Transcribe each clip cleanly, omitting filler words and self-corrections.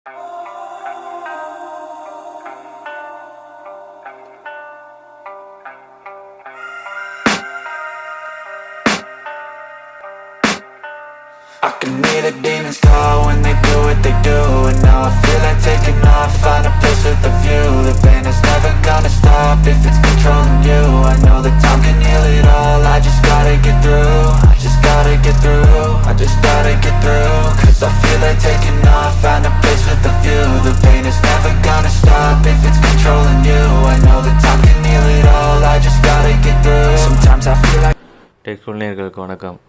I can hear the demons call when they do what they do. And now I feel like taking off, find a place with a view. The pain is never gonna stop if it's controlling you. I know that time can heal it all, I just gotta get through. I just gotta get through, I just gotta get through. Cause I feel like taking off, find a place with a view. The pain is never gonna stop if it's controlling you. I know that time can heal it all, I just gotta get through. Sometimes I feel like டெக்ஸ்குள்ளேர்களுக்கு வணக்கம்.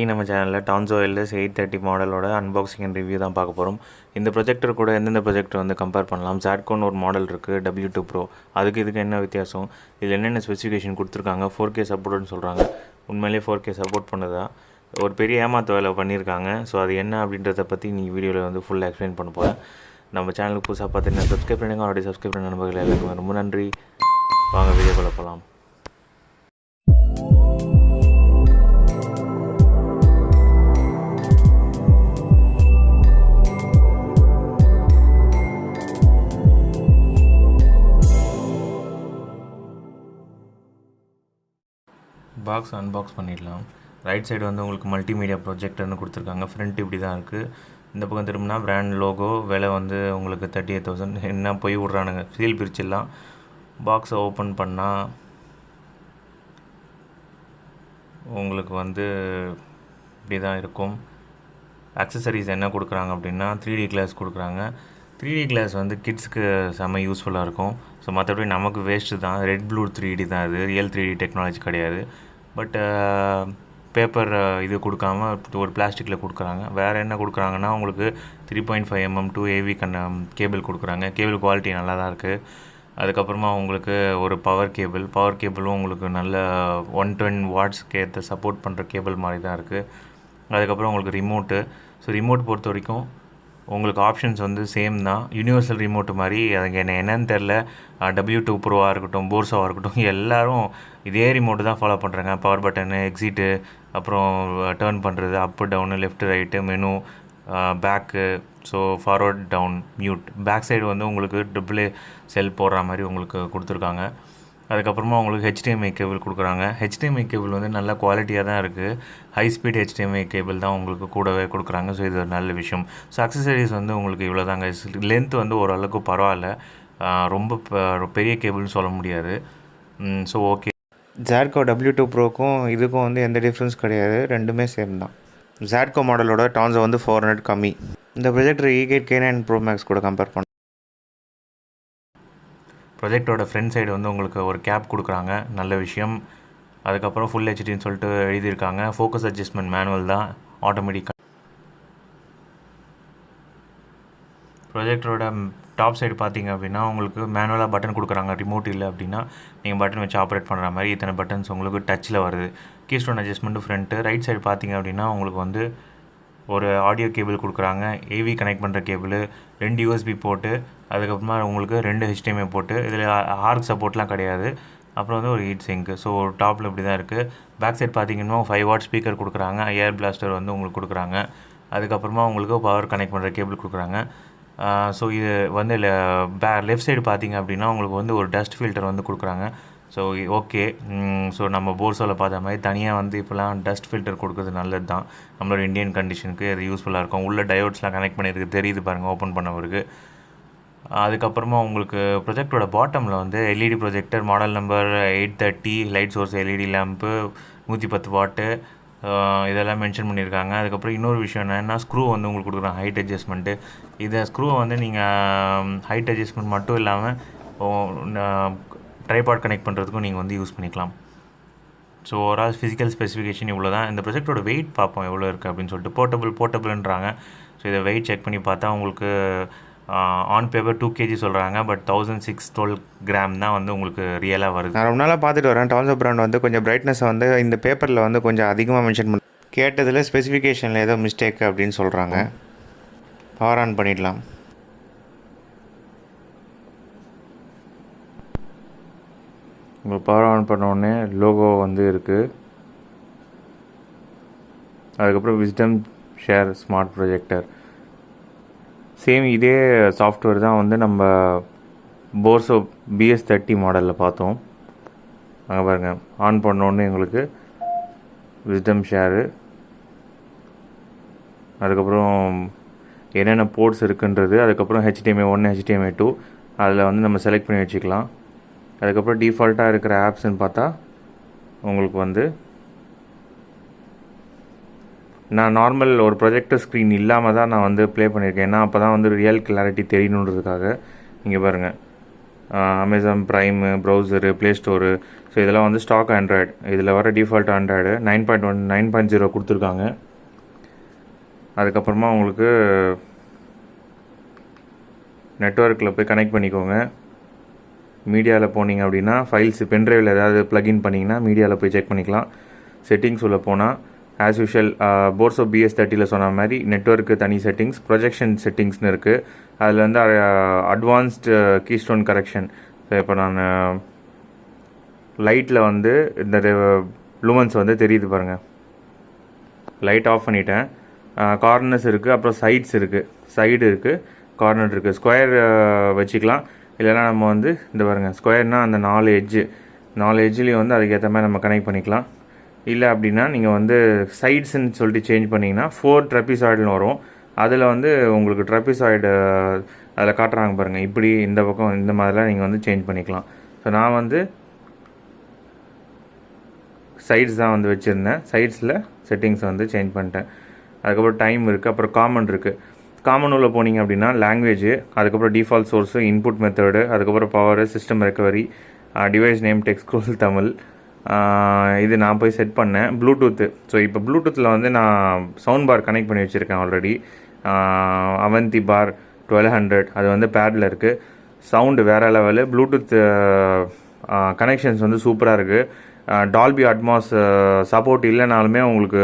நம்ம சேனலில் Tonzo LS 830 மாடலோட unboxing and review தான் பார்க்க போகிறோம். இந்த projector கூட எந்தெந்த ப்ரொஜெக்டர் வந்து கம்பேர் பண்ணலாம். Wzatcoன்னு ஒரு மாடல் இருக்குது, W2 Pro. இதுக்கு என்ன வித்தியாசம், இதில் என்னென்ன ஸ்பெசிஃபிகேஷன் கொடுத்துருக்காங்க, 4K சப்போர்ட்னு சொல்கிறாங்க. உண்மையிலேயே 4K சப்போர்ட் பண்ணதா ஒரு பெரிய ஏமாத்து வேலை பண்ணியிருக்காங்க. ஸோ அது என்ன அப்படின்றத பற்றி நீங்கள் வீடியோவில் வந்து ஃபுல்லாக எக்ஸ்பிளைன் பண்ண போகிறேன். நம்ம சேனலுக்கு புதுசாக பார்த்தீங்கன்னா சப்ஸ்கிரைப் பண்ணுங்கள். ஆல்ரெடி சப்ஸ்கிரைப் பண்ண நண்பர்கள் எல்லாருக்கும் ரொம்ப நன்றி. வாங்க வீடியோக்குள்ள போகலாம். பாக்ஸ் அன்பாக்ஸ் பண்ணிடலாம். ரைட் சைடு வந்து உங்களுக்கு மல்டிமீடியா ப்ரொஜெக்டர்னு கொடுத்துருக்காங்க. ஃப்ரண்ட் இப்படி தான் இருக்குது. இந்த பக்கம் திரும்பினா பிராண்ட் லோகோ, விலை வந்து உங்களுக்கு 38,000. என்ன போய் விட்றானுங்க, சீல் பிரிச்சிடலாம். பாக்ஸை ஓப்பன் பண்ணால் உங்களுக்கு வந்து இப்படி தான் இருக்கும். அக்சசரிஸ் என்ன கொடுக்குறாங்க அப்படின்னா 3D கிளாஸ் கொடுக்குறாங்க. 3D கிளாஸ் வந்து கிட்ஸுக்கு செம்ம யூஸ்ஃபுல்லாக இருக்கும். ஸோ மற்றபடி நமக்கு வேஸ்ட்டு தான். ரெட் ப்ளூ 3D தான், இது ரியல் 3D டெக்னாலஜி கிடையாது. பட் பேப்பர் இது கொடுக்காம ஒரு பிளாஸ்டிக்கில் கொடுக்குறாங்க. வேறு என்ன கொடுக்குறாங்கன்னா உங்களுக்கு 3.5 mm 2 AV கேபிள் கொடுக்குறாங்க. கேபிள் குவாலிட்டி நல்லா தான் இருக்குது. அதுக்கப்புறமா உங்களுக்கு ஒரு பவர் கேபிளும் உங்களுக்கு நல்ல 110 வாட்ஸ்க்கு ஏற்ற சப்போர்ட் பண்ணுற கேபிள் மாதிரி தான் இருக்குது. அதுக்கப்புறம் உங்களுக்கு ரிமோட்டு. ஸோ ரிமோட் பொறுத்த வரைக்கும் உங்களுக்கு ஆப்ஷன்ஸ் வந்து சேம் தான், யூனிவர்சல் ரிமோட்டு மாதிரி. அதுக்கு என்னென்னு தெரில, W2 ப்ரோவாக இருக்கட்டும், போர்சோவாக இருக்கட்டும், எல்லோரும் இதே ரிமோட்டு தான் ஃபாலோ பண்ணுறாங்க. பவர் பட்டனு, எக்ஸிட்டு, அப்புறம் டேர்ன் பண்ணுறது, up down, left right, menu, back, so forward down, mute. Back side வந்து உங்களுக்கு ட்ரிபிள் செல் போடுற மாதிரி உங்களுக்கு கொடுத்துருக்காங்க. அதுக்கப்புறமா உங்களுக்கு HDMI கேபிள் கொடுக்குறாங்க. HDMI கேபிள் வந்து நல்ல குவாலிட்டியாக தான் இருக்குது. ஹை ஸ்பீட் HDMI கேபிள் தான் உங்களுக்கு கூடவே கொடுக்குறாங்க. ஸோ இது ஒரு நல்ல விஷயம். ஸோ அக்சசரிஸ் வந்து உங்களுக்கு இவ்வளோ தாங்க. லென்த் வந்து ஓரளவுக்கு பரவாயில்ல, ரொம்ப பெரிய கேபிள்னு சொல்ல முடியாது. So okay. Wzatco W2 ப்ரோக்கும் இதுக்கும் வந்து எந்த டிஃப்ரென்ஸ் கிடையாது, ரெண்டுமே சேம் தான். Wzatco மாடலோட Tonzo வந்து 400 கம்மி. இந்த projector E8 K9 Pro Max கூட கம்பேர் பண்ண. ப்ரொஜெக்டரோட ஃப்ரண்ட் சைடு வந்து உங்களுக்கு ஒரு கேப் கொடுக்குறாங்க, நல்ல விஷயம். அதுக்கப்புறம் ஃபுல் ஹெச்டின்னு சொல்லிட்டு எழுதியிருக்காங்க. ஃபோக்கஸ் அட்ஜஸ்ட்மெண்ட் மேனுவல் தான், ஆட்டோமேட்டிக்காக. ப்ரொஜெக்டரோட டாப் சைடு பார்த்தீங்க அப்படின்னா உங்களுக்கு மேனுவலாக பட்டன் கொடுக்குறாங்க. ரிமோட் இல்லை அப்படின்னா நீங்கள் பட்டன் வச்சு ஆப்ரேட் பண்ணுற மாதிரி இத்தனை பட்டன்ஸ் உங்களுக்கு டச்சில் வருது. Keystone adjustment front. Right side பார்த்தீங்க அப்படின்னா உங்களுக்கு வந்து ஒரு ஆடியோ கேபிள் கொடுக்குறாங்க, AV கனெக்ட் பண்ணுற கேபிள், 2 USB போட்டு, அதுக்கப்புறமா உங்களுக்கு 2 HDMI போட்டு. இதில் ஆர்க் சப்போர்ட்லாம் கிடையாது. அப்புறம் வந்து ஒரு ஹீட் சிங்க்கு. ஸோ டாப்பில் இப்படி தான் இருக்குது. பேக் சைட் பார்த்தீங்கன்னா 5 வாட் ஸ்பீக்கர் கொடுக்குறாங்க, ஏர் பிளாஸ்டர் வந்து உங்களுக்கு கொடுக்குறாங்க. அதுக்கப்புறமா உங்களுக்கு பவர் கனெக்ட் பண்ணுற கேபிள் கொடுக்குறாங்க. ஸோ இது வந்து லெஃப்ட் சைடு பார்த்தீங்க அப்படின்னா உங்களுக்கு வந்து ஒரு டஸ்ட் ஃபில்டர் வந்து கொடுக்குறாங்க. So okay. ஸோ நம்ம போர்சோவில் பார்த்த மாதிரி தனியாக வந்து இப்போலாம் டஸ்ட் ஃபில்டர் கொடுக்குறது நல்லது தான். நம்மளோட இந்தியன் கண்டிஷனுக்கு அது யூஸ்ஃபுல்லாக இருக்கும். உள்ள டயோட்ஸ்லாம் கனெக்ட் பண்ணியிருக்கு, தெரியுது பாருங்கள் ஓப்பன் பண்ணவருக்கு. அதுக்கப்புறமா உங்களுக்கு ப்ரொஜெக்டரோட பாட்டமில் வந்து LED projector, model number 830, light source LED lamp, 110 வாட்டு, இதெல்லாம் மென்ஷன் பண்ணியிருக்காங்க. அதுக்கப்புறம் இன்னொரு விஷயம் என்னென்னா ஸ்க்ரூ வந்து உங்களுக்கு கொடுக்குறாங்க, ஹைட் அட்ஜஸ்ட்மெண்ட்டு. இதை ஸ்க்ரூவை வந்து நீங்கள் ஹைட் அட்ஜஸ்ட்மெண்ட் மட்டும் இல்லாமல் ட்ரைபாட் கனெக்ட் பண்ணுறதுக்கும் நீங்கள் வந்து யூஸ் பண்ணிக்கலாம். ஸோ ஓவரால் ஃபிசிக்கல் ஸ்பெசிஃபிகேஷன் இவ்வளோ தான். இந்த ப்ரொஜெக்டரோட வெயிட் பார்ப்போம் எவ்வளோ இருக்குது அப்படின்னு சொல்லிட்டு. போர்ட்டபிள்ன்றாங்க. ஸோ இதை வெயிட் செக் பண்ணி பார்த்தா உங்களுக்கு ஆன் பேப்பர் 2 kg சொல்கிறாங்க. பட் 1612 கிராம் தான் வந்து உங்களுக்கு ரியலாக வருது. நான் ரொம்ப நாளாக பார்த்துட்டு வரேன். Tonzo பிராண்ட் வந்து கொஞ்சம் பிரைட்னஸை வந்து இந்த பேப்பரில் வந்து கொஞ்சம் அதிகமாக மென்ஷன் பண்ண கேட்டதில் ஸ்பெசிஃபிகேஷனில் ஏதோ மிஸ்டேக் அப்படின்னு சொல்கிறாங்க. பவர் ஆன் பண்ணிடலாம். உங்கள் பவர் ஆன் பண்ணோடனே லோகோ வந்து இருக்குது. அதுக்கப்புறம் wisdom share smart projector. Same இதே சாஃப்ட்வேர் தான் வந்து நம்ம போர்சோ BS30 மாடலில் பார்த்தோம். அங்கே பாருங்கள், ஆன் பண்ணோன்னு எங்களுக்கு விஸ்டம் ஷேரு, அதுக்கப்புறம் என்னென்ன போர்ட்ஸ் இருக்குன்றது, அதுக்கப்புறம் HDMI 1 HDMI 2 அதில் வந்து நம்ம செலக்ட் பண்ணி வச்சுக்கலாம். அதுக்கப்புறம் டிஃபால்ட்டாக இருக்கிற ஆப்ஸ்ன்னு பார்த்தா உங்களுக்கு வந்து நான் நார்மல் ஒரு ப்ரொஜெக்டர் ஸ்க்ரீன் இல்லாமல் தான் நான் வந்து ப்ளே பண்ணியிருக்கேன். ஏன்னா அப்போ தான் வந்து ரியல் கிளாரிட்டி தெரியணுன்றதுக்காக. இங்கே பாருங்கள், Amazon prime, browser, play store, so இதெல்லாம் வந்து ஸ்டாக் ஆண்ட்ராய்டு. இதில் வர டிஃபால்ட் ஆண்ட்ராய்டு 9.1 9.0 கொடுத்துருக்காங்க. அதுக்கப்புறமா உங்களுக்கு நெட்வொர்க்கில் போய் கனெக்ட் பண்ணிக்கோங்க. மீடியாவில் போனீங்க அப்படின்னா ஃபைல்ஸ் பென்ட்ரைவில் ஏதாவது ப்ளக்இன் பண்ணிங்கன்னா மீடியாவில் போய் செக் பண்ணிக்கலாம். செட்டிங்ஸ் உள்ள போனால் ஆஸ் யூஷுவல் போர்சோ BS30 சொன்ன மாதிரி நெட்வொர்க்கு தனி செட்டிங்ஸ், ப்ரொஜெக்ஷன் செட்டிங்ஸ்னு இருக்குது. அதில் வந்து அட்வான்ஸ்டு கீஸ்டோன் கரெக்ஷன். ஸோ இப்போ நான் லைட்டில் வந்து இந்த லூமன்ஸ் வந்து தெரியுது பாருங்கள். லைட் ஆஃப் பண்ணிட்டேன். கார்னர்ஸ் இருக்குது, அப்புறம் சைட்ஸ் இருக்குது, சைடு இருக்குது, கார்னர் இருக்குது. ஸ்கொயர் வச்சுக்கலாம். இல்லைனா நம்ம வந்து இந்த பாருங்கள், ஸ்கொயர்னால் அந்த 4 எட்ஜ்லேயும் வந்து அதுக்கேற்ற மாதிரி நம்ம கனெக்ட் பண்ணிக்கலாம். இல்லை அப்படின்னா நீங்கள் வந்து சைட்ஸ்ன்னு சொல்லிட்டு சேஞ்ச் பண்ணிங்கன்னா 4 ட்ரெபிசாய்டுன்னு வரும். அதில் வந்து உங்களுக்கு ட்ரெபிசாய்டு அதில் காட்டுறாங்க பாருங்கள், இப்படி இந்த பக்கம் இந்த மாதிரிலாம் நீங்கள் வந்து சேஞ்ச் பண்ணிக்கலாம். ஸோ நான் வந்து சைட்ஸ் தான் வந்து வச்சுருந்தேன். சைட்ஸில் செட்டிங்ஸ் வந்து சேஞ்ச் பண்ணிட்டேன். அதுக்கப்புறம் டைம் இருக்குது, அப்புறம் காமன் இருக்குது. காமன் உள்ள போனீங்க அப்படின்னா லாங்குவேஜ், அதுக்கப்புறம் டிஃபால்ட் சோர்ஸு, இன்புட் மெத்தடு, அதுக்கப்புறம் power, system recovery, device name, text scroll, Tamil. இது நான் போய் செட் பண்ணேன். ப்ளூடூத்து. ஸோ இப்போ ப்ளூடூத்தில் வந்து நான் சவுண்ட் பார் கனெக்ட் பண்ணி வச்சுருக்கேன் ஆல்ரெடி. அவந்தி பார் 1200 அது வந்து பேடில் இருக்குது. சவுண்டு வேறு லெவலு. ப்ளூடூத் கனெக்ஷன்ஸ் வந்து சூப்பராக இருக்குது. டால்பி அட்மாஸ் சப்போர்ட் இல்லைனாலுமே உங்களுக்கு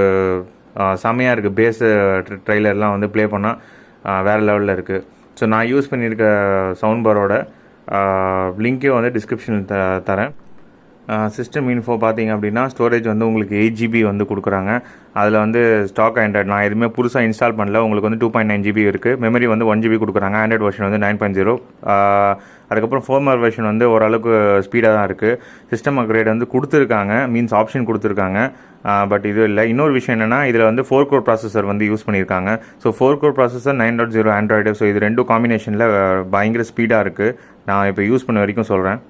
செமையாக இருக்குது. பேஸு ட்ரெய்லர்லாம் வந்து ப்ளே பண்ணால் வேறு லெவலில் இருக்குது. ஸோ நான் யூஸ் பண்ணியிருக்க சவுண்ட் பாரோட லிங்க்கே வந்து டிஸ்கிரிப்ஷனில் தரேன். சிஸ்டம் இன்ஃபோ பார்த்தீங்க அப்படின்னா ஸ்டோரேஜ் வந்து உங்களுக்கு 8 GB வந்து கொடுக்குறாங்க. அதில் வந்து ஸ்டாக் ஆண்ட்ராய்டு நான் எதுவுமே புதுசாக இன்ஸ்டால் பண்ணல. உங்களுக்கு வந்து 2.9 GB இருக்குது. மெமரி வந்து 1 GB கொடுக்குறாங்க. ஆண்ட்ராய்டு வெர்ஷன் வந்து 9.0. அதுக்கப்புறம் ஃபர்ம்வேர் வெர்ஷன் வந்து ஓரளவுக்கு ஸ்பீடாக தான் இருக்குது. சிஸ்டம் அப்கிரேட் வந்து கொடுத்துருக்காங்க, மீன்ஸ் ஆப்ஷன் கொடுத்துருக்காங்க. பட் இது இல்லை. இன்னொரு விஷயம் என்னென்னா இதில் வந்து 4 கோர் ப்ராசஸர் வந்து யூஸ் பண்ணியிருக்காங்க. So 4 core processor 9.0 Android. So இது ரெண்டும் காம்பினேஷனில் பயங்கர ஸ்பீடாக இருக்குது. நான் இப்போ யூஸ் பண்ண வரைக்கும் சொல்கிறேன்.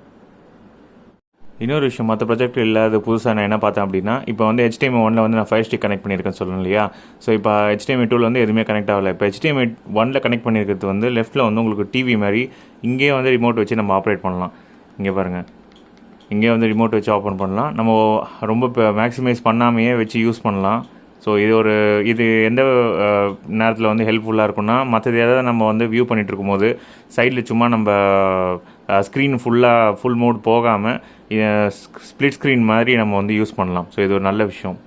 இன்னொரு விஷயம், மற்ற ப்ரொஜெக்ட் இல்லாத புதுசாக நான் என்ன பார்த்தேன் அப்படின்னா, இப்போ வந்து HDMI 1 வந்து நான் 5 ஸ்டிக் கனெக்ட் பண்ணியிருக்கேன்னு சொல்லணும் இல்லையா. ஸோ இப்போ HDMI 2 வந்து எதுவுமே கனெக்ட் ஆகலை. இப்போ HDMI 1 கனெக்ட் பண்ணியிருக்கிறது வந்து லெஃப்ட்டில் வந்து உங்களுக்கு டிவி மாதிரி இங்கேயே வந்து ரிமோட் வச்சு நம்ம ஆப்ரேட் பண்ணலாம். இங்கே பாருங்கள், இங்கே வந்து ரிமோட் வச்சு ஓப்பன் பண்ணலாம். நம்ம ரொம்ப மேக்ஸிமைஸ் பண்ணாமையே வச்சு யூஸ் பண்ணலாம். ஸோ இது எந்த நேரத்தில் வந்து ஹெல்ப்ஃபுல்லாக இருக்குன்னா, மற்றது எதாவது நம்ம வந்து வியூ பண்ணிகிட்டு இருக்கும்போது சைடில் சும்மா நம்ம ஸ்க்ரீன் ஃபுல் மோட் போகாமல் ஸ்ப்ளிட் ஸ்க்ரீன் மாதிரி நம்ம வந்து யூஸ் பண்ணலாம். ஸோ இது ஒரு நல்ல விஷயம்.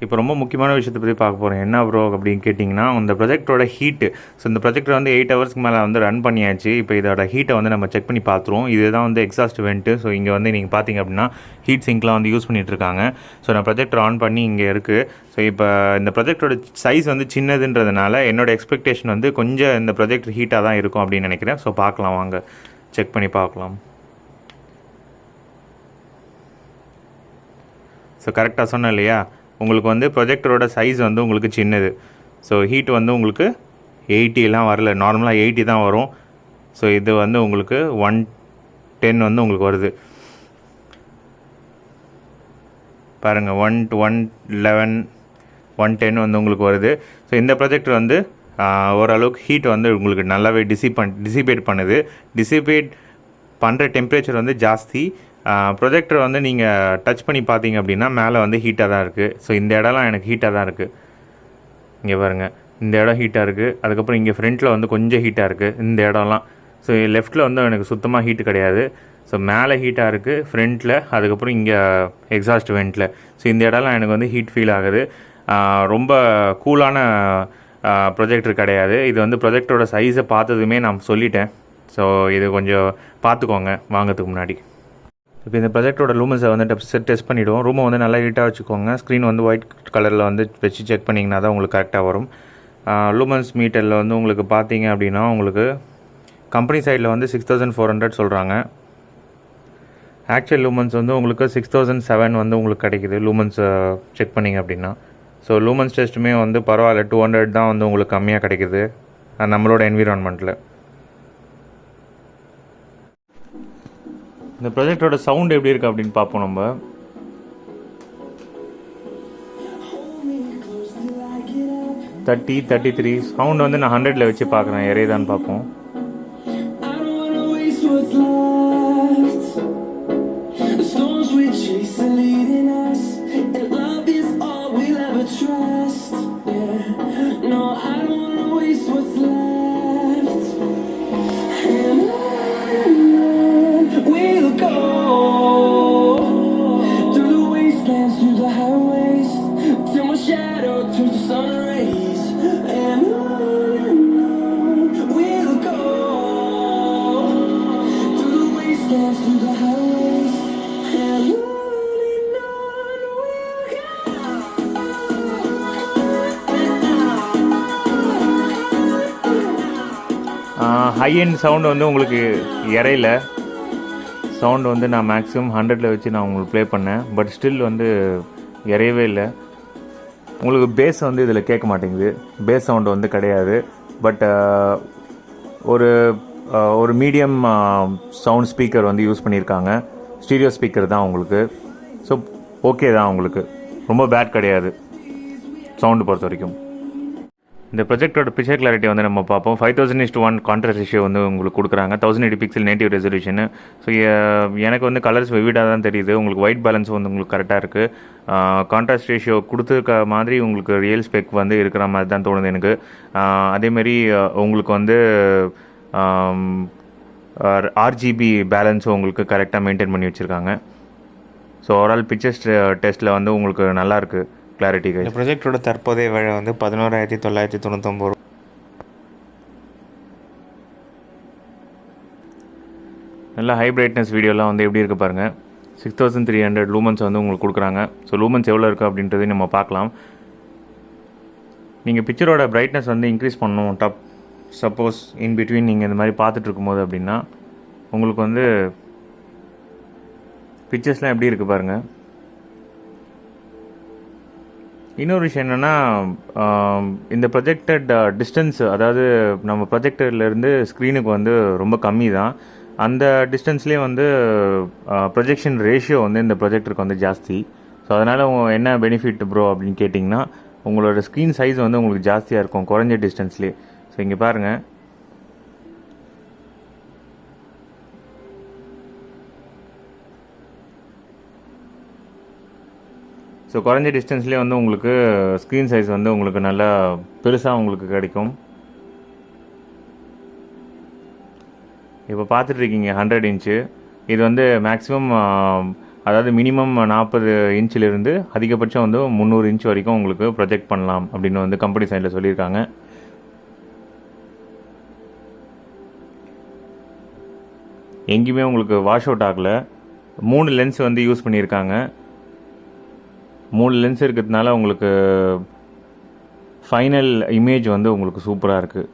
இப்போ ரொம்ப முக்கியமான விஷயத்தை பற்றி பார்க்க போகிறேன். என்ன ப்ரோ அப்படின்னு கேட்டிங்கன்னா, இந்த ப்ரொஜெக்டரோட ஹீட்டு. ஸோ இந்த ப்ரொஜெக்டர் வந்து 8 ஹவர்ஸ்க்கு மேலே வந்து ரன் பண்ணியாச்சு. இப்போ இதோட ஹீட்டை வந்து நம்ம செக் பண்ணி பார்த்துருவோம். இதுதான் வந்து எக்ஸாஸ்ட் வெண்ட்டு. ஸோ இங்கே வந்து நீங்கள் பார்த்தீங்க அப்படின்னா ஹீட் சிங்க்லாம் வந்து யூஸ் பண்ணிகிட்டு இருக்காங்க. ஸோ நான் ப்ரொஜெக்டர் ஆன் பண்ணி இங்கே இருக்குது. ஸோ இப்போ இந்த ப்ரொஜெக்டரோட சைஸ் வந்து சின்னதுன்றதுனால என்னோடய எக்ஸ்பெக்டேஷன் வந்து கொஞ்சம் இந்த ப்ரொஜெக்டர் ஹீட்டாக தான் இருக்கும் அப்படின்னு நினைக்கிறேன். ஸோ பார்க்கலாம், வாங்க செக் பண்ணி பார்க்கலாம். ஸோ கரெக்டாக சொன்னேன் இல்லையா, உங்களுக்கு வந்து ப்ரொஜெக்டரோட சைஸ் வந்து உங்களுக்கு சின்னது. ஸோ ஹீட் வந்து உங்களுக்கு 80 வரல, நார்மலாக 80 தான் வரும். ஸோ இது வந்து உங்களுக்கு 110 வந்து உங்களுக்கு வருது பாருங்கள். 111 110 வந்து உங்களுக்கு வருது. ஸோ இந்த ப்ரொஜெக்டர் வந்து ஓரளவுக்கு ஹீட் வந்து உங்களுக்கு நல்லாவே டிசிபேட் பண்ணுது. டிசிபேட் பண்ணுற டெம்பரேச்சர் வந்து ஜாஸ்தி. ப்ரொஜெக்டர் வந்து நீங்கள் டச் பண்ணி பார்த்தீங்க அப்படின்னா மேலே வந்து ஹீட்டாக தான் இருக்குது. ஸோ இந்த இடம்லாம் எனக்கு ஹீட்டாக தான் இருக்குது. இங்கே பாருங்கள், இந்த இடம் ஹீட்டாக இருக்குது. அதுக்கப்புறம் இங்கே ஃப்ரண்ட்டில் வந்து கொஞ்சம் ஹீட்டாக இருக்குது இந்த இடம்லாம். ஸோ லெஃப்ட்டில் வந்து எனக்கு சுத்தமாக ஹீட்டு கிடையாது. ஸோ மேலே ஹீட்டாக இருக்குது ஃப்ரண்ட்டில், அதுக்கப்புறம் இங்கே எக்ஸாஸ்ட் வெண்ட்டில். ஸோ இந்த இடம்லாம் எனக்கு வந்து ஹீட் ஃபீல் ஆகுது. ரொம்ப கூலான ப்ரொஜெக்டர் கிடையாது. இது வந்து ப்ரொஜெக்டரோட சைஸை பார்த்ததுமே நான் சொல்லிட்டேன். ஸோ இது கொஞ்சம் பார்த்துக்கோங்க வாங்கிறதுக்கு முன்னாடி. இப்போ இந்த ப்ரொஜெக்டரோட லூமன்ஸை வந்து டெஸ்ட் பண்ணிவிடுவோம். ரூமை வந்து நல்லா ஹீட்டாக வச்சுக்கோங்க. ஸ்க்ரீன் வந்து ஒயிட் கலரில் வந்து வச்சு செக் பண்ணிங்கன்னா தான் உங்களுக்கு கரெக்டாக வரும். லூமன்ஸ் மீட்டரில் வந்து உங்களுக்கு பார்த்தீங்க அப்படின்னா உங்களுக்கு கம்பெனி சைடில் வந்து 6400 சொல்கிறாங்க. ஆக்சுவல் லூமன்ஸ் வந்து உங்களுக்கு 6007 வந்து உங்களுக்கு கிடைக்குது லூமன்ஸ் செக் பண்ணிங்க அப்படின்னா. ஸோ லூமன்ஸ் டெஸ்ட்டுமே வந்து பரவாயில்ல, 200 தான் வந்து உங்களுக்கு கம்மியாக கிடைக்குது நம்மளோட என்விரான்மெண்ட்டில். இந்த ப்ரொஜெக்டரோட சவுண்ட் எப்படி இருக்குது அப்படின்னு பார்ப்போம். நம்ம 30, 33 சவுண்ட் வந்து நான் 100ல் வச்சு பார்க்குறேன், எறையதான்னு பார்ப்போம். ஹை எண்ட் சவுண்டு வந்து உங்களுக்கு இறையில சவுண்டு வந்து நான் மேக்ஸிமம் 100ல் வச்சு நான் உங்களுக்கு ப்ளே பண்ணேன். பட் ஸ்டில் வந்து இறையவே இல்லை. உங்களுக்கு பேஸ் வந்து இதில் கேட்க மாட்டேங்குது, பேஸ் சவுண்டு வந்து கிடையாது. பட் ஒரு மீடியம் சவுண்ட் ஸ்பீக்கர் வந்து யூஸ் பண்ணியிருக்காங்க, ஸ்டீரியோ ஸ்பீக்கர் தான் உங்களுக்கு. ஸோ ஓகே தான் உங்களுக்கு, ரொம்ப பேட் கிடையாது சவுண்டு பொறுத்த வரைக்கும். இந்த ப்ரொஜெக்டரோட பிக்சர் கிளாரிட்டி வந்து நம்ம பார்ப்போம். 5000:1 கான்ட்ராஸ்ட் ரேஷியோ வந்து உங்களுக்கு கொடுக்குறாங்க, 1080 பிக்சல் நேட்டிவ் ரெசல்யூஷனு. ஸோ எனக்கு வந்து கலர்ஸ் விவிடாக தான் தெரியுது. உங்களுக்கு ஒயிட் பேலன்ஸ் வந்து உங்களுக்கு கரெக்டாக இருக்குது. கான்ட்ராஸ்ட் ரேஷியோ கொடுத்துருக்க மாதிரி உங்களுக்கு ரியல் ஸ்பெக் வந்து இருக்கிற மாதிரி தான் தோணுது எனக்கு. அதேமாரி உங்களுக்கு வந்து RGB பேலன்ஸும் உங்களுக்கு கரெக்டாக மெயின்டைன் பண்ணி வச்சுருக்காங்க. ஸோ ஓவரால் பிக்சர்ஸ் டெஸ்ட்டில் வந்து உங்களுக்கு நல்லாயிருக்கு கிளாரிட்டி. இந்த ப்ரொஜெக்டரோட தற்போதைய விலை வந்து 11,999. நல்லா ஹை பிரைட்னஸ் வீடியோலாம் வந்து எப்படி இருக்குது பாருங்கள். 6300 லூமன்ஸ் வந்து உங்களுக்கு கொடுக்குறாங்க. ஸோ லூமன்ஸ் எவ்வளோ இருக்குது அப்படின்றதையும் நம்ம பார்க்கலாம். நீங்கள் பிக்சரோட பிரைட்னஸ் வந்து இன்க்ரீஸ் பண்ணணும் சப்போஸ் இன் பிட்வீன் நீங்கள் இந்த மாதிரி பார்த்துட்டு இருக்கும்போது அப்படின்னா உங்களுக்கு வந்து பிக்சர்ஸ்லாம் எப்படி இருக்குது பாருங்கள். இன்னொரு விஷயம் என்னென்னா, இந்த ப்ரொஜெக்டட் டிஸ்டன்ஸ், அதாவது நம்ம ப்ரொஜெக்டர்லேருந்து ஸ்க்ரீனுக்கு வந்து ரொம்ப கம்மி தான். அந்த டிஸ்டன்ஸ்லேயே வந்து ப்ரொஜெக்ஷன் ரேஷியோ வந்து இந்த ப்ரொஜெக்டருக்கு வந்து ஜாஸ்தி. ஸோ அதனால் என்ன பெனிஃபிட் ப்ரோ அப்படின்னு கேட்டிங்கன்னா, உங்களோட ஸ்க்ரீன் சைஸ் வந்து உங்களுக்கு ஜாஸ்தியாக இருக்கும் குறைஞ்ச டிஸ்டன்ஸ்லேயே. ஸோ இங்கே பாருங்கள், ஸோ குறைஞ்ச டிஸ்டன்ஸ்லேயே வந்து உங்களுக்கு ஸ்க்ரீன் சைஸ் வந்து உங்களுக்கு நல்லா பெருசாக உங்களுக்கு கிடைக்கும். இப்போ பார்த்துட்ருக்கீங்க 100 இன்ச்சு. இது வந்து மேக்ஸிமம், அதாவது மினிமம் 40 இன்ச்சிலிருந்து அதிகபட்சம் வந்து 300 இன்ச் வரைக்கும் உங்களுக்கு ப்ரொஜெக்ட் பண்ணலாம் அப்படின்னு வந்து கம்பெனி சைடில் சொல்லியிருக்காங்க. எங்கேயுமே உங்களுக்கு வாஷ் அவுட் ஆகலை. 3 லென்ஸ் வந்து யூஸ் பண்ணியிருக்காங்க. 3 லென்ஸ் இருக்கிறதுனால உங்களுக்கு ஃபைனல் இமேஜ் வந்து உங்களுக்கு சூப்பராக இருக்குது.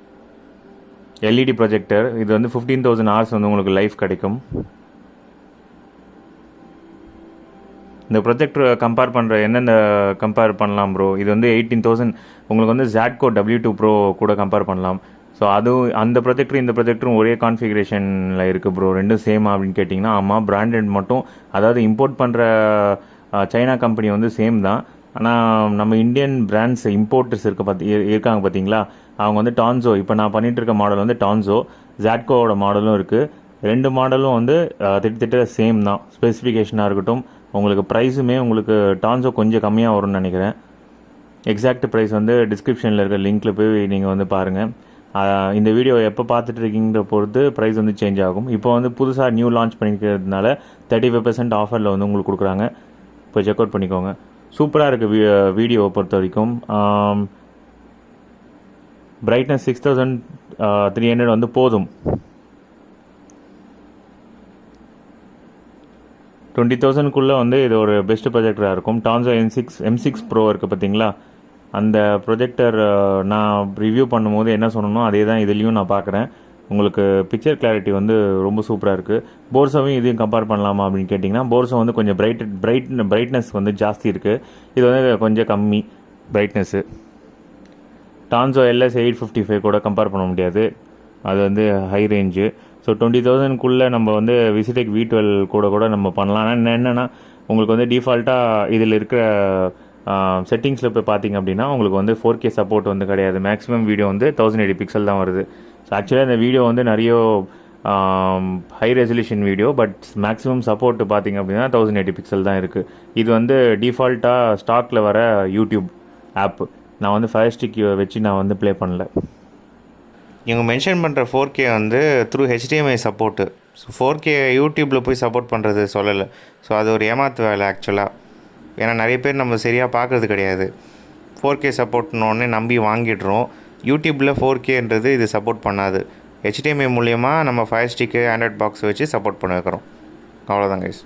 LED ப்ரொஜெக்டர், இது வந்து 15,000 hours வந்து உங்களுக்கு லைஃப் கிடைக்கும். இந்த ப்ரொஜெக்டர் கம்பேர் பண்ணுற என்னென்ன கம்பேர் பண்ணலாம் ப்ரோ, இது வந்து 18,000 உங்களுக்கு வந்து Wzatco W2 Pro கூட கம்பேர் பண்ணலாம். ஸோ அதுவும் அந்த ப்ரொஜெக்டரும் இந்த ப்ரொஜெக்டரும் ஒரே கான்ஃபிகரேஷனில் இருக்குது ப்ரோ, ரெண்டும் சேமா அப்படின்னு கேட்டிங்கன்னா ஆமாம். பிராண்டட் மட்டும், அதாவது இம்போர்ட் பண்ணுற சைனா கம்பெனி வந்து சேம் தான். ஆனால் நம்ம இந்தியன் பிராண்ட்ஸ் இம்போர்ட்டர்ஸ் இருக்காங்க பார்த்தீங்களா, அவங்க வந்து டான்சோ, இப்போ நான் பண்ணிகிட்டு இருக்க மாடல் வந்து டான்சோ, Wzatcoவோட மாடலும் இருக்குது. 2 மாடலும் வந்து திட்டத்தட்ட சேம் தான். ஸ்பெசிஃபிகேஷனாக இருக்கட்டும், உங்களுக்கு ப்ரைஸுமே உங்களுக்கு டான்சோ கொஞ்சம் கம்மியாக வரும்னு நினைக்கிறேன். எக்ஸாக்ட் ப்ரைஸ் வந்து டிஸ்கிரிப்ஷனில் இருக்க லிங்க்கில் போய் நீங்கள் வந்து பாருங்கள். இந்த வீடியோ எப்போ பார்த்துட்டு இருக்கீங்கிற பொறுத்து ப்ரைஸ் வந்து சேஞ்ச் ஆகும். இப்போ வந்து புதுசாக நியூ லான்ச் பண்ணிக்கிறதுனால 35% ஆஃபரில் வந்து உங்களுக்கு கொடுக்குறாங்க. இப்போ செக் அவுட் பண்ணிக்கோங்க. சூப்பராக இருக்குது வீடியோவை பொறுத்த வரைக்கும். பிரைட்னஸ் 6300 வந்து போதும். 20,000க்குள்ளே வந்து இது ஒரு பெஸ்ட் ப்ரொஜெக்டராக இருக்கும். டான்சோ M6 Pro இருக்குது பார்த்தீங்களா, அந்த ப்ரொஜெக்டர் நான் ரிவ்யூ பண்ணும்போது என்ன சொன்னனோ அதே தான் இதுலேயும் நான் பார்க்குறேன். உங்களுக்கு பிக்சர் கிளாரிட்டி வந்து ரொம்ப சூப்பராக இருக்குது. போர்சோவையும் இதையும் கம்பேர் பண்ணலாமா அப்படின்னு கேட்டிங்கன்னா, போர்சோ வந்து கொஞ்சம் பிரைட்னஸ் வந்து ஜாஸ்தி இருக்குது. இது வந்து கொஞ்சம் கம்மி பிரைட்னஸ்ஸு. டான்சோ LS 855 கூட கம்பேர் பண்ண முடியாது, அது வந்து ஹை ரேஞ்சு. ஸோ 20,000க்குள்ளே நம்ம வந்து விசிடெக் V12 கூட நம்ம பண்ணலாம். ஆனால் என்னென்னா உங்களுக்கு வந்து டிஃபால்ட்டாக இதில் இருக்கிற செட்டிங்ஸில் போய் பார்த்தீங்க அப்படின்னா உங்களுக்கு வந்து 4K சப்போர்ட் வந்து கிடையாது. மேக்ஸிமம் வீடியோ வந்து 1080 பிக்சல் தான் வருது. ஸோ ஆக்சுவலாக இந்த வீடியோ வந்து நிறைய high resolution video, but maximum support பார்த்தீங்க அப்படின்னா 1080 பிக்சல் தான் இருக்குது. இது வந்து டிஃபால்ட்டாக ஸ்டாக்கில் வர யூடியூப் ஆப்பு. நான் வந்து ஃபயர் ஸ்டிக் வச்சு நான் வந்து ப்ளே பண்ணல. இவங்க மென்ஷன் பண்ணுற 4K வந்து through HDMI support. So 4K யூடியூப்பில் போய் சப்போர்ட் பண்ணுறது சொல்லலை. ஸோ அது ஒரு ஏமாத்து வேலை ஆக்சுவலாக. ஏன்னா நிறைய பேர் நம்ம சரியாக பார்க்குறது கிடையாது. 4K சப்போர்ட்னோடனே நம்பி வாங்கிடுறோம். யூடியூப்பில் 4Kன்றது இது சப்போர்ட் பண்ணாது. HDMI மூலயமா நம்ம ஃபயர் ஸ்டிக்கு ஆண்ட்ராய்ட் பாக்ஸ் வச்சு சப்போர்ட் பண்ண வைக்கிறோம். அவ்வளோதான் கைஸ்.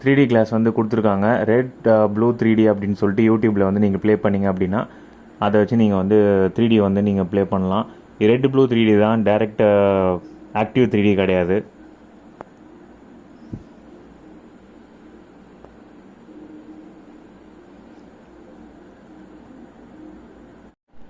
த்ரீ கிளாஸ் வந்து கொடுத்துருக்காங்க. ரெட் ப்ளூ 3D அப்படின்னு சொல்லிட்டு யூடியூப்பில் வந்து நீங்கள் ப்ளே பண்ணிங்க அப்படின்னா அதை வச்சு நீங்கள் வந்து 3D வந்து நீங்கள் ப்ளே பண்ணலாம். ரெட் ப்ளூ 3D தான், டைரக்ட் ஆக்டிவ் 3D கிடையாது.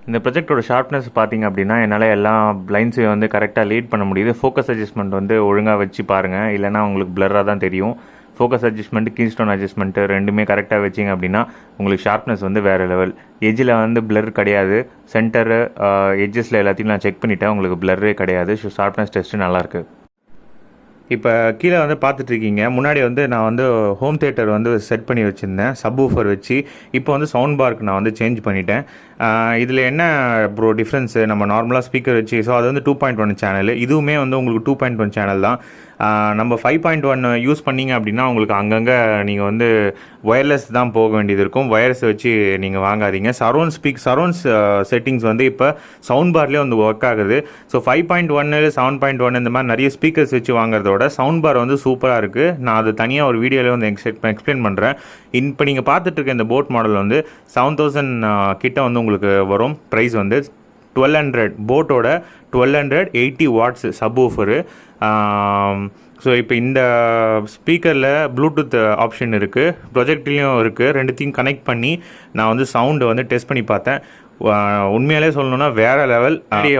இந்த ப்ரொஜெக்டோட ஷார்ப்னஸ் பார்த்தீங்க அப்படின்னா என்னால் எல்லா லைன்ஸையும் வந்து கரெக்டாக லீட் பண்ண முடியுது. ஃபோக்கஸ் அட்ஜஸ்ட்மெண்ட் வந்து ஒழுங்காக வச்சு பாருங்கள், இல்லைனா உங்களுக்கு பிளராக தான் தெரியும். ஃபோக்கஸ் அட்ஜஸ்ட்மெண்ட்டு, கீஸ்டோன் அட்ஜஸ்ட்மெண்ட்டு ரெண்டுமே கரெக்டாக வச்சிங்க அப்படின்னா உங்களுக்கு ஷார்ப்னஸ் வந்து வேறு லெவல். எஜ்ஜில் வந்து பிளர் கிடையாது. சென்டரு எட்ஜஸில் எல்லாத்தையும் நான் செக் பண்ணிவிட்டேன், உங்களுக்கு பிளரே கிடையாது. ஸோ ஷார்ப்னஸ் டெஸ்ட்டு நல்லாயிருக்கு. இப்போ கீழே வந்து பார்த்துட்ருக்கீங்க, முன்னாடி வந்து நான் வந்து ஹோம் தியேட்டர் வந்து செட் பண்ணி வச்சுருந்தேன் சப்வூஃபர் வச்சு. இப்போ வந்து சவுண்ட் பார்க்கு நான் வந்து சேஞ்ச் பண்ணிட்டேன். இதில் என்ன ப்ரோ டிஃப்ரென்ஸு, நம்ம நார்மலாக ஸ்பீக்கர் வச்சு, ஸோ அது வந்து 2.1 சேனல், இதுவுமே வந்து உங்களுக்கு 2.1 சேனல் தான். நம்ம 5.1 யூஸ் பண்ணிங்க அப்படின்னா உங்களுக்கு அங்கங்கே நீங்கள் வந்து ஒயர்லெஸ் தான் போக வேண்டியது இருக்கும். ஒயர்ஸ் வச்சு நீங்கள் வாங்காதீங்க. சரௌண்ட்ஸ் செட்டிங்ஸ் வந்து இப்போ சவுண்ட் பார்லேயே வந்து ஒர்க் ஆகுது. ஸோ 5.1 7.1 இந்த மாதிரி நிறைய ஸ்பீக்கர்ஸ் வச்சு வாங்குறதோட சவுண்ட் பார் வந்து சூப்பராக இருக்குது. நான் அது தனியாக ஒரு வீடியோவில் வந்து எக்ஸ்பிளைன் பண்ணுறேன். இப்போ நீங்கள் பார்த்துட்டு இருக்க இந்த போட் மாடல் வந்து 7,000 கிட்ட வந்து உங்களுக்கு வரும். ப்ரைஸ் வந்து 1200, போட்டோட 1280 வாட்ஸ் சப்வூஃபரு. ஸோ இப்போ இந்த ஸ்பீக்கரில் ப்ளூடூத் ஆப்ஷன் இருக்குது, ப்ரொஜெக்ட்லேயும் இருக்குது. ரெண்டுத்தையும் கனெக்ட் பண்ணி நான் வந்து சவுண்டு வந்து டெஸ்ட் பண்ணி பார்த்தேன். உண்மையாலே சொல்லணுன்னா வேறு லெவல்.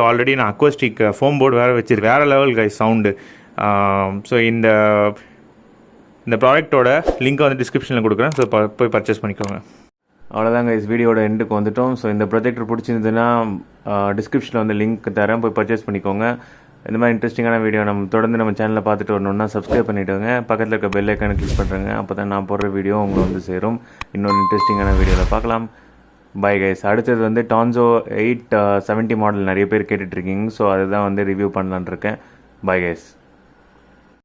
ஆல்ரெடி நான் அக்வஸ்டிக் ஃபோம் போர்டு வேறு வச்சுருக்கேன், வேறு லெவல் கைஸ் சவுண்டு. ஸோ இந்த ப்ராடக்ட்டோட லிங்க்கை வந்து டிஸ்கிரிப்ஷனில் கொடுக்குறேன். ஸோ போய் பர்ச்சேஸ் பண்ணிக்கோங்க. அவ்வளோதாங்க இஸ் வீடியோட எண்டுக்கு வந்துட்டோம். ஸோ இந்த ப்ரொஜெக்டர் பிடிச்சிருந்ததுன்னா டிஸ்கிரிப்ஷனில் வந்து லிங்க் தரேன், போய் பர்ச்சேஸ் பண்ணிக்கோங்க. இந்த மாதிரி இன்ட்ரெஸ்டிங்கான வீடியோ நம்ம தொடர்ந்து நம்ம சேனலில் பார்த்துட்டு வரணுன்னா சப்ஸ்கிரைப் பண்ணிவிடுங்க. பக்கத்தில் இருக்க பெல் ஐக்கானை கிளிக் பண்ணுறேங்க. அப்போ தான் நான் போடுற வீடியோ உங்களுக்கு வந்து சேரும். இன்னொரு இன்ட்ரெஸ்டிங்கான வீடியோவில் பார்க்கலாம். Bye guys. அடுத்தது வந்து டான்சோ 870 மாடல் நிறைய பேர் கேட்டுட்ருக்கீங்க. ஸோ அதுதான் வந்து ரிவ்யூ பண்ணலான்னு இருக்கேன். Bye guys.